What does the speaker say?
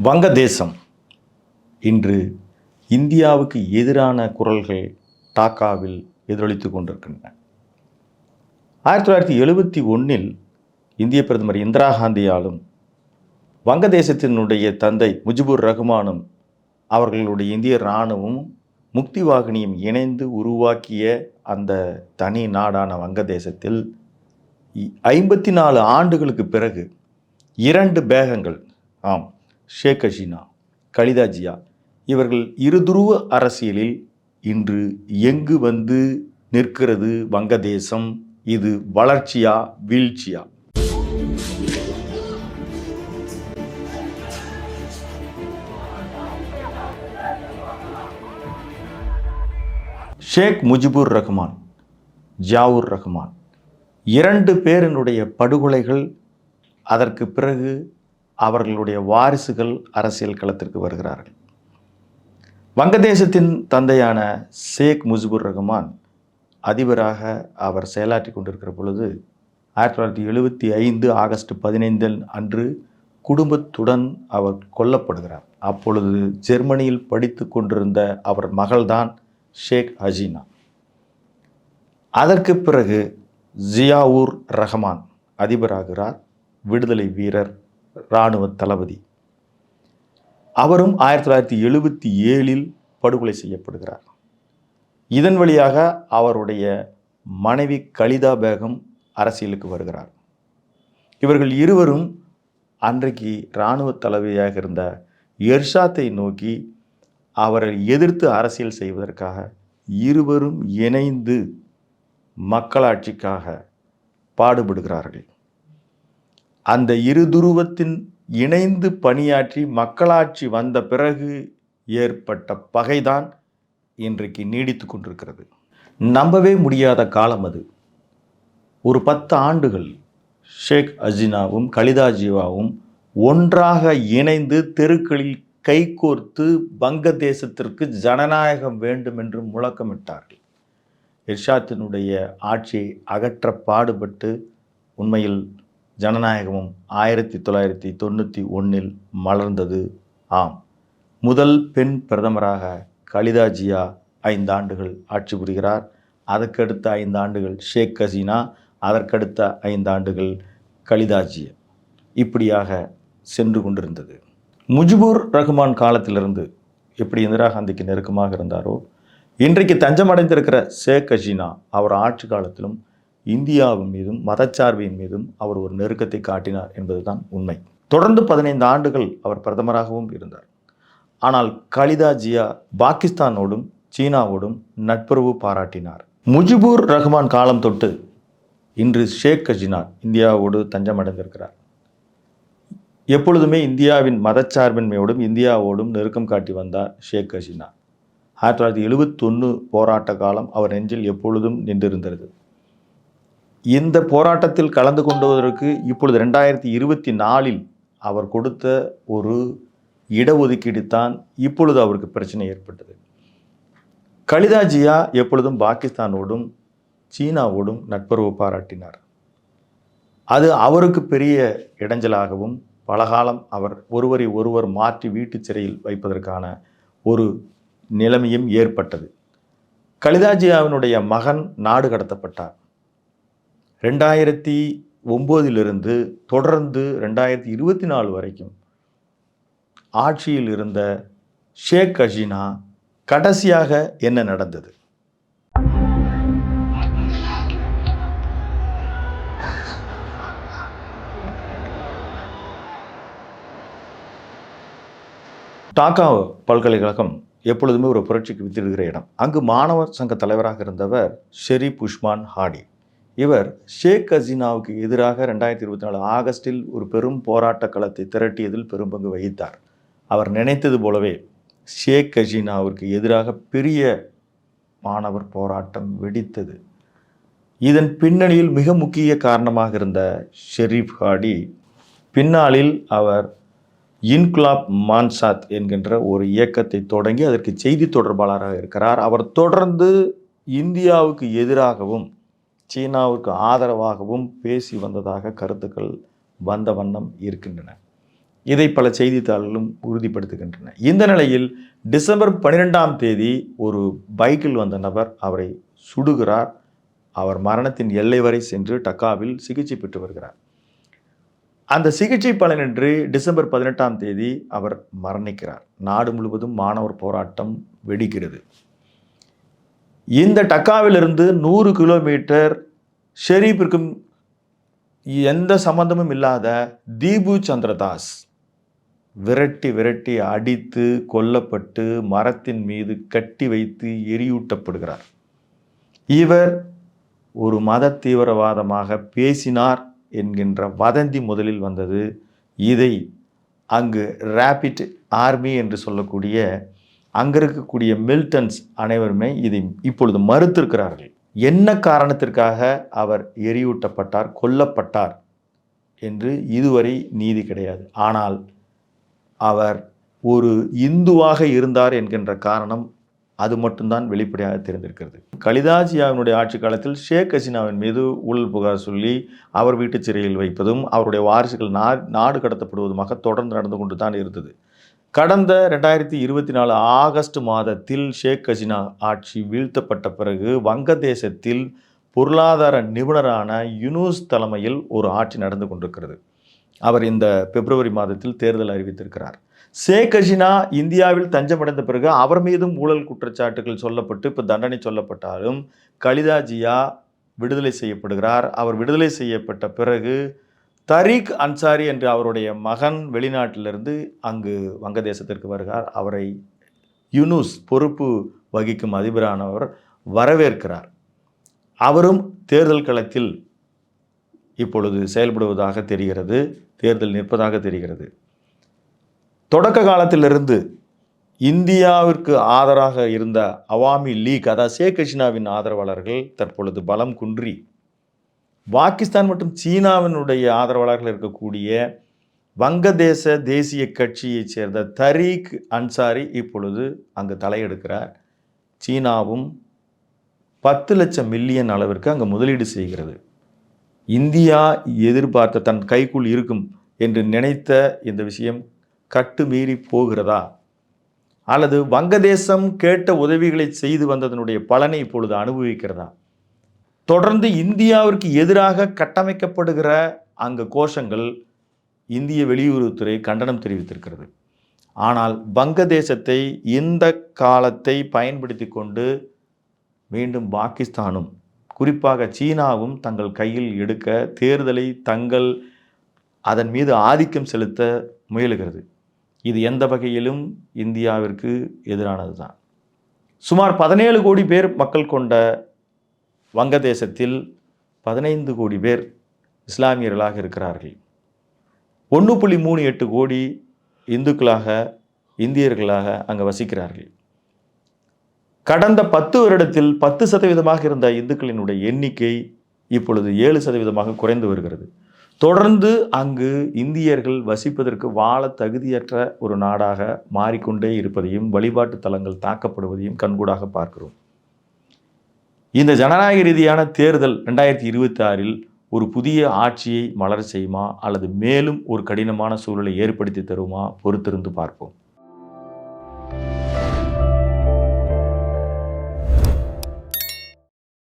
வங்கதேசம் இன்று இந்தியாவுக்கு எதிரான குரல்கள் டாக்காவில் எதிரொலித்து கொண்டிருக்கின்றன. 1971 இந்திய பிரதமர் இந்திரா காந்தியாலும் வங்கதேசத்தினுடைய தந்தை முஜிபுர் ரஹ்மானும் அவர்களுடைய இந்திய இராணுவமும் முக்தி வாகினியும் இணைந்து உருவாக்கிய அந்த தனி நாடான வங்கதேசத்தில் 54 ஆண்டுகளுக்கு பிறகு 2 பேகங்கள், ஆம், ஷேக் ஹசீனா, கலிதா ஜியா, இவர்கள் இருதுருவ அரசியலில் இன்று எங்கு வந்து நிற்கிறது வங்கதேசம்? இது வளர்ச்சியா வீழ்ச்சியா? ஷேக் முஜிபுர் ரஹ்மான், ஜியாவுர் ரஹ்மான் 2 பேரினுடைய படுகொலைகள், அதற்கு பிறகு அவர்களுடைய வாரிசுகள் அரசியல் களத்திற்கு வருகிறார்கள். வங்கதேசத்தின் தந்தையான ஷேக் முஜிபுர் ரஹ்மான் அதிபராக அவர் செயலாற்றி கொண்டிருக்கிற பொழுது 1975 ஆகஸ்ட் 15 அன்று குடும்பத்துடன் அவர் கொல்லப்படுகிறார். அப்பொழுது ஜெர்மனியில் படித்து கொண்டிருந்த அவர் மகள்தான் ஷேக் ஹசீனா. அதற்கு பிறகு ஜியாவுர் ரஹ்மான் அதிபராகிறார், விடுதலை வீரர், இராணுவ தளபதி. அவரும் 1977 படுகொலை செய்யப்படுகிறார். இதன் வழியாக அவருடைய மனைவி கலிதா பேகம் அரசியலுக்கு வருகிறார். இவர்கள் இருவரும் அன்றைக்கு இராணுவ தளபதியாக இருந்த எர்ஷாத்தை நோக்கி அவரை எதிர்த்து அரசியல் செய்வதற்காக இருவரும் இணைந்து மக்களாட்சிக்காக பாடுபடுகிறார்கள். அந்த இருதுருவத்தின் இணைந்து பணியாற்றி மக்களாட்சி வந்த பிறகு ஏற்பட்ட பகைதான் இன்றைக்கு நீடித்து கொண்டிருக்கிறது. நம்பவே முடியாத காலம் அது. ஒரு 10 ஆண்டுகள் ஷேக் ஹசீனாவும் கலிதா ஜியாவும் ஒன்றாக இணைந்து தெருக்களில் கைகோர்த்து வங்கதேசத்திற்கு ஜனநாயகம் வேண்டும் என்று முழக்கமிட்டார்கள். எர்ஷாத்தினுடைய ஆட்சியை அகற்ற பாடுபட்டு உண்மையில் ஜனநாயகமும் 1991 மலர்ந்தது. ஆம், முதல் பெண் பிரதமராக கலிதா ஜியா 5 ஆண்டுகள் ஆட்சி புரிகிறார். அதற்கடுத்த 5 ஆண்டுகள் ஷேக் ஹசீனா, அதற்கடுத்த 5 ஆண்டுகள் கலிதா ஜியா. இப்படியாக சென்று கொண்டிருந்தது. முஜிபுர் ரஹ்மான் காலத்திலிருந்து எப்படி இந்திரா காந்திக்கு நெருக்கமாக இருந்தாரோ, இன்றைக்கு தஞ்சமடைந்திருக்கிற ஷேக் ஹசீனா அவர் ஆட்சி காலத்திலும் இந்தியாவின் மீதும் மதச்சார்பின் மீதும் அவர் ஒரு நெருக்கத்தை காட்டினார் என்பதுதான் உண்மை. தொடர்ந்து 15 ஆண்டுகள் அவர் பிரதமராகவும் இருந்தார். ஆனால் கலிதா ஜியா பாகிஸ்தானோடும் சீனாவோடும் நட்புறவு பாராட்டினார். முஜிபுர் ரஹ்மான் காலம் தொட்டு இன்று ஷேக் ஹசீனா இந்தியாவோடு தஞ்சமடைந்திருக்கிறார். எப்பொழுதுமே இந்தியாவின் மதச்சார்பின்மையோடும் இந்தியாவோடும் நெருக்கம் காட்டி வந்தார் ஷேக் ஹசீனா. 1971 போராட்ட காலம் அவர் நெஞ்சில் எப்பொழுதும் நின்றிருந்தது. இந்த போராட்டத்தில் கலந்து கொண்டுவதற்கு இப்பொழுது 2024 அவர் கொடுத்த ஒரு இடஒதுக்கீடு தான் இப்பொழுது அவருக்கு பிரச்சனை ஏற்பட்டது. கலிதா ஜியா எப்பொழுதும் பாகிஸ்தானோடும் சீனாவோடும் நட்புறவு பாராட்டினார். அது அவருக்கு பெரிய இடைஞ்சலாகவும் பலகாலம் அவர் ஒருவரை ஒருவர் மாற்றி வீட்டு சிறையில் வைப்பதற்கான ஒரு நிலைமையும் ஏற்பட்டது. கலிதா ஜியாவினுடைய மகன் நாடு கடத்தப்பட்டார். 2009 தொடர்ந்து 2024 வரைக்கும் ஆட்சியில் இருந்த ஷேக் ஹசீனா கடைசியாக என்ன நடந்தது? டாக்கா பல்கலைக்கழகம் எப்பொழுதுமே ஒரு புரட்சிக்கு வித்திடுகிற இடம். அங்கு மாணவர் சங்க தலைவராக இருந்தவர் ஷெரீப் உஸ்மான் ஹாடி. இவர் ஷேக் ஹசீனாவுக்கு எதிராக 2024 ஆகஸ்டில் ஒரு பெரும் போராட்ட களத்தை திரட்டியதில் பெரும் பங்கு வகித்தார். அவர் நினைத்தது போலவே ஷேக் ஹசீனாவிற்கு எதிராக பெரிய மாணவர் போராட்டம் வெடித்தது. இதன் பின்னணியில் மிக முக்கிய காரணமாக இருந்த ஷெரீப் ஹாடி பின்னாளில் அவர் இன்குலாப் மான்சாத் என்கின்ற ஒரு இயக்கத்தை தொடங்கி அதற்கு செய்தி தொடர்பாளராக இருக்கிறார். அவர் தொடர்ந்து இந்தியாவுக்கு எதிராகவும் சீனாவுக்கு ஆதரவாகவும் பேசி வந்ததாக கருத்துக்கள் வந்த வண்ணம் இருக்கின்றன. இதை பல செய்தித்தாள்களும் உறுதிப்படுத்துகின்றன. இந்த நிலையில் டிசம்பர் 12ஆம் தேதி ஒரு பைக்கில் வந்த நபர் அவரை சுடுகிறார். அவர் மரணத்தின் எல்லை வரை சென்று டக்காவில் சிகிச்சை பெற்று வருகிறார். அந்த சிகிச்சை பலனின்றி டிசம்பர் 18ஆம் தேதி அவர் மரணிக்கிறார். நாடு முழுவதும் மாணவர் போராட்டம் வெடிக்கிறது. இந்த டக்காவிலிருந்து 100 கிலோமீட்டர் ஷெரீப்பிற்கும் எந்த சம்பந்தமும் இல்லாத தீபு சந்திரதாஸ் விரட்டி அடித்து கொல்லப்பட்டு மரத்தின் மீது கட்டி வைத்து எரியூட்டப்படுகிறார். இவர் ஒரு மத தீவிரவாதமாக பேசினார் என்கின்ற வதந்தி முதலில் வந்தது. இதை அங்கு ரேபிட் ஆர்மி என்று சொல்லக்கூடிய அங்கே இருக்கக்கூடிய மிலிட்டன்ஸ் அனைவருமே இதை இப்பொழுது மறுத்திருக்கிறார்கள். என்ன காரணத்திற்காக அவர் எரியூட்டப்பட்டார், கொல்லப்பட்டார் என்று இதுவரை நீதி கிடையாது. ஆனால் அவர் ஒரு இந்துவாக இருந்தார் என்கின்ற காரணம் அது மட்டும்தான் வெளிப்படையாக தெரிந்திருக்கிறது. கலிதா ஜியாவினுடைய ஆட்சி காலத்தில் ஷேக் ஹசீனாவின் மீது ஊழல் புகார் சொல்லி அவர் வீட்டு சிறையில் வைப்பதும் அவருடைய வாரிசுகள் நாடு கடத்தப்படுவதுமாக தொடர்ந்து நடந்து கொண்டு தான் இருந்தது. கடந்த 2024 ஆகஸ்ட் மாதத்தில் ஷேக் ஹசீனா ஆட்சி வீழ்த்தப்பட்ட பிறகு வங்கதேசத்தில் பொருளாதார நிபுணரான யூனுஸ் தலைமையில் ஒரு ஆட்சி நடந்து கொண்டிருக்கிறது. அவர் இந்த பிப்ரவரி மாதத்தில் தேர்தல் அறிவித்திருக்கிறார். ஷேக் ஹசீனா இந்தியாவில் தஞ்சமடைந்த பிறகு அவர் மீதும் ஊழல் குற்றச்சாட்டுகள் சொல்லப்பட்டு இப்போ தண்டனை சொல்லப்பட்டாலும் கலிதா ஜியா விடுதலை செய்யப்படுகிறார். அவர் விடுதலை செய்யப்பட்ட பிறகு தரீக் அன்சாரி என்று அவருடைய மகன் வெளிநாட்டிலிருந்து அங்கு வங்கதேசத்திற்கு வருகிறார். அவரை யூனுஸ் பொறுப்பு வகிக்கும் அதிபரானவர் வரவேற்கிறார். அவரும் தேர்தல் களத்தில் இப்பொழுது செயல்படுவதாக தெரிகிறது, தேர்தல் நிற்பதாக தெரிகிறது. தொடக்க காலத்திலிருந்து இந்தியாவிற்கு ஆதரவாக இருந்த அவாமி லீக், அதாவது ஷேக் ஹசீனாவின் ஆதரவாளர்கள் தற்பொழுது பலம் குன்றி பாகிஸ்தான் மற்றும் சீனாவினுடைய ஆதரவாளர்கள் இருக்கக்கூடிய வங்கதேச தேசிய கட்சியைச் சேர்ந்த தரீக் அன்சாரி இப்பொழுது அங்கு தலையெடுக்கிறார். சீனாவும் 10 லட்சம் மில்லியன் அளவிற்கு அங்கு முதலீடு செய்கிறது. இந்தியா எதிர்பார்த்த தன் கைக்குள் இருக்கும் என்று நினைத்த இந்த விஷயம் கட்டுமீறி போகிறதா, அல்லது வங்கதேசம் கேட்ட உதவிகளை செய்து வந்ததனுடைய பலனை இப்பொழுது அனுபவிக்கிறதா? தொடர்ந்து இந்தியாவிற்கு எதிராக கட்டமைக்கப்படுகிற அங்கு கோஷங்கள் இந்திய வெளியுறவுத்துறை கண்டனம் தெரிவித்திருக்கிறது. ஆனால் வங்கதேசத்தை இந்த காலத்தை பயன்படுத்தி கொண்டு மீண்டும் பாகிஸ்தானும் குறிப்பாக சீனாவும் தங்கள் கையில் எடுக்க தேர்தலை அதன் மீது ஆதிக்கம் செலுத்த முயலுகிறது. இது எந்த வகையிலும் இந்தியாவிற்கு எதிரானது தான். சுமார் 17 கோடி பேர் மக்கள் கொண்ட வங்கதேசத்தில் 15 கோடி பேர் இஸ்லாமியர்களாக இருக்கிறார்கள். 1.38 கோடி இந்துக்களாக இந்தியர்களாக அங்கு வசிக்கிறார்கள். கடந்த 10 வருடத்தில் 10% இருந்த இந்துக்களினுடைய எண்ணிக்கை இப்பொழுது 7% குறைந்து வருகிறது. தொடர்ந்து அங்கு இந்தியர்கள் வசிப்பதற்கு வாழ தகுதியற்ற ஒரு நாடாக மாறிக்கொண்டே இருப்பதையும் வழிபாட்டு தலங்கள் தாக்கப்படுவதையும் கண்கூடாக பார்க்கிறோம். இந்த ஜனநாயக ரீதியான தேர்தல் 2026 ஒரு புதிய ஆட்சியை மலர செய்யுமா அல்லது மேலும் ஒரு கடினமான சூழலை ஏற்படுத்தி தருமா? பொறுத்திருந்து பார்ப்போம்.